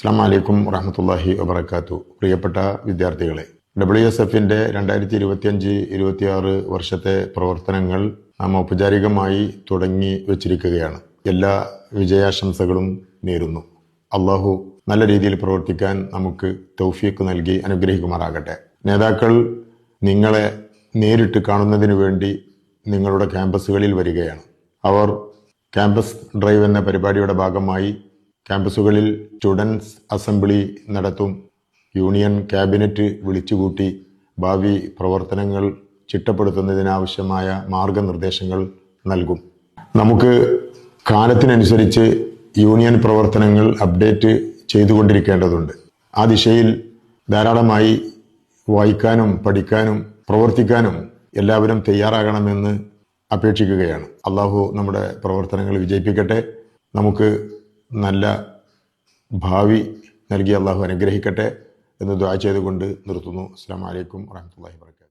അസ്സലാമു അലൈക്കും വറഹ്മത്തുള്ളാഹി വബറകാതുഹു. പ്രിയപ്പെട്ട വിദ്യാർത്ഥികളെ, WSFന്റെ 2025-26 വർഷത്തെ പ്രവർത്തനങ്ങൾ നാം ഔപചാരികമായി തുടങ്ങി വച്ചിരിക്കുകയാണ്. എല്ലാ വിജയാശംസകളും നേരുന്നു. അള്ളാഹു നല്ല രീതിയിൽ പ്രവർത്തിക്കാൻ നമുക്ക് തൗഫീഖ് നൽകി അനുഗ്രഹിക്കുമാറാകട്ടെ. നേതാക്കൾ നിങ്ങളെ നേരിട്ട് കാണുന്നതിന് വേണ്ടി നിങ്ങളുടെ ക്യാമ്പസുകളിൽ വരികയാണ്. അവർ ക്യാമ്പസ് ഡ്രൈവ് എന്ന പരിപാടിയുടെ ഭാഗമായി ക്യാമ്പസുകളിൽ സ്റ്റുഡൻസ് അസംബ്ലി നടത്തും. യൂണിയൻ ക്യാബിനറ്റ് വിളിച്ചുകൂട്ടി ഭാവി പ്രവർത്തനങ്ങൾ ചിട്ടപ്പെടുത്തുന്നതിനാവശ്യമായ മാർഗനിർദ്ദേശങ്ങൾ നൽകും. നമുക്ക് കാലത്തിനനുസരിച്ച് യൂണിയൻ പ്രവർത്തനങ്ങൾ അപ്ഡേറ്റ് ചെയ്തുകൊണ്ടിരിക്കേണ്ടതുണ്ട്. ആ ദിശയിൽ ധാരാളമായി വായിക്കാനും പഠിക്കാനും പ്രവർത്തിക്കാനും എല്ലാവരും തയ്യാറാകണമെന്ന് അപേക്ഷിക്കുകയാണ്. അള്ളാഹു നമ്മുടെ പ്രവർത്തനങ്ങൾ വിജയിപ്പിക്കട്ടെ. നമുക്ക് നല്ല ഭാവി നൽകി അള്ളാഹു അനുഗ്രഹിക്കട്ടെ എന്ന് ദുആ ചെയ്തുകൊണ്ട് നിർത്തുന്നു. അസ്സലാമു അലൈക്കും വറഹ്മത്തുള്ളാഹി വബറകാതുഹു.